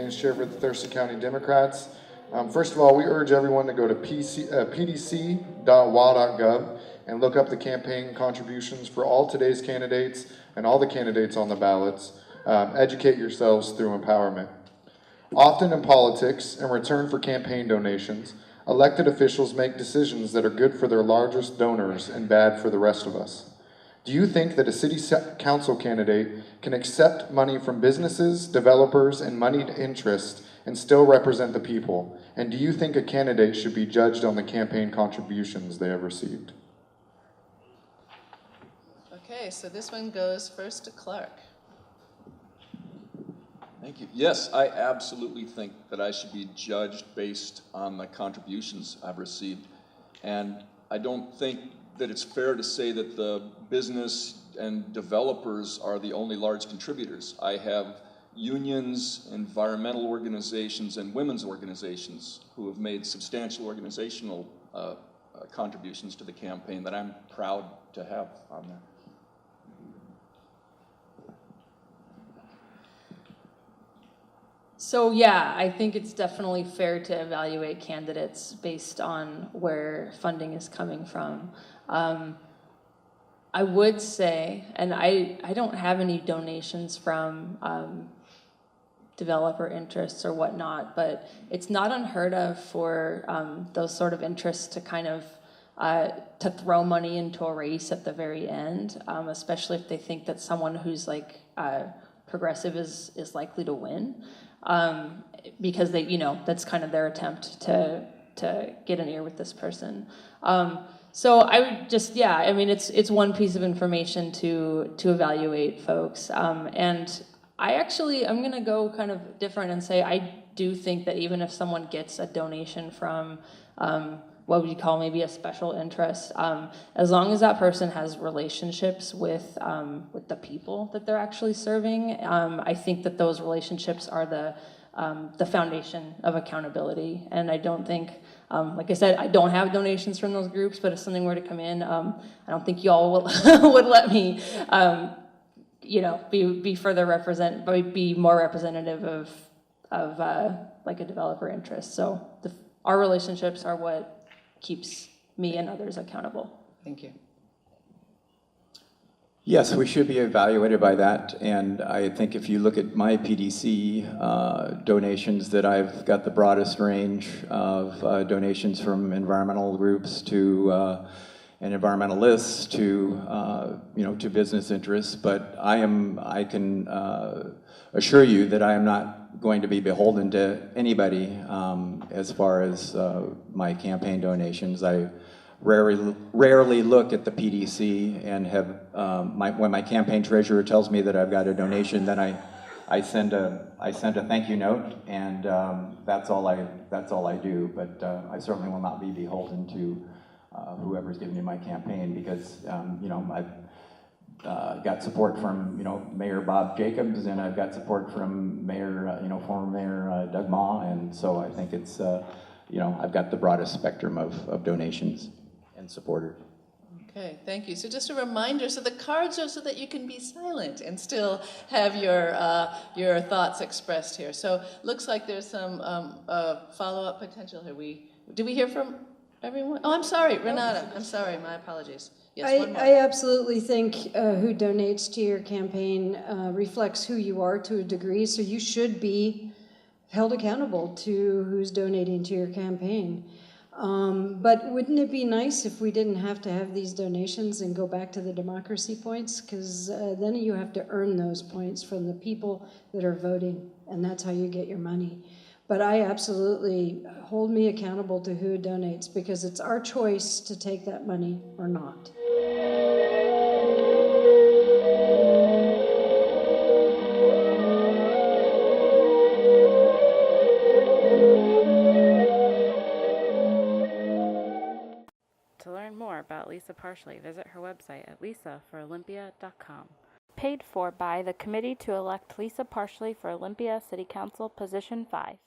Campaigns Chair for the Thurston County Democrats. First of all, we urge everyone to go to pdc.wa.gov and look up the campaign contributions for all today's candidates and all the candidates on the ballots. Educate yourselves through empowerment. Often in politics, in return for campaign donations, elected officials make decisions that are good for their largest donors and bad for the rest of us. Do you think that a city council candidate can accept money from businesses, developers, and moneyed interests and still represent the people? And do you think a candidate should be judged on the campaign contributions they have received? Okay, so this one goes first to Clark. Thank you. Yes, I absolutely think that I should be judged based on the contributions I've received. And I don't think that it's fair to say that the business and developers are the only large contributors. I have unions, environmental organizations, and women's organizations who have made substantial organizational contributions to the campaign that I'm proud to have on there. So yeah, I think it's definitely fair to evaluate candidates based on where funding is coming from. I would say, and I don't have any donations from developer interests or whatnot, but it's not unheard of for those sort of interests to kind of to throw money into a race at the very end, especially if they think that someone who's like progressive is likely to win, because they, you know, that's kind of their attempt to get an ear with this person. So I would just, yeah, I mean, it's one piece of information to evaluate folks. And I'm gonna go kind of different and say I do think that even if someone gets a donation from what would you call maybe a special interest, as long as that person has relationships with the people that they're actually serving, I think that those relationships are the foundation of accountability. And I don't think, like I said, I don't have donations from those groups, but if something were to come in, I don't think y'all would let me, you know, be more representative of like a developer interest. So our relationships are what keeps me and others accountable. Thank you. Yes, we should be evaluated by that, and I think if you look at my PDC donations, that I've got the broadest range of donations from environmental groups to and environmentalists to you know, to business interests. But I can assure you that I am not going to be beholden to anybody as far as my campaign donations. I rarely look at the PDC and have when my campaign treasurer tells me that I've got a donation, then I send a thank you note, and that's all I do. But I certainly will not be beholden to whoever's giving me my campaign, because you know, I've got support from, you know, Mayor Bob Jacobs, and I've got support from Mayor you know, former Mayor Doug Ma, and so I think it's you know, I've got the broadest spectrum of donations and supporters. Okay, thank you. So just a reminder, so the cards are so that you can be silent and still have your thoughts expressed here. So looks like there's some follow-up potential here. Did we hear from everyone? Oh, I'm sorry, Renata. I'm sorry, my apologies. Yes, one more. I absolutely think who donates to your campaign reflects who you are to a degree, so you should be held accountable to who's donating to your campaign. But wouldn't it be nice if we didn't have to have these donations and go back to the democracy points? Because then you have to earn those points from the people that are voting, and that's how you get your money. But I absolutely hold me accountable to who donates, because it's our choice to take that money or not. To learn more about Lisa Parsley, visit her website at lisaforolympia.com. Paid for by the Committee to Elect Lisa Parsley for Olympia City Council, Position 5.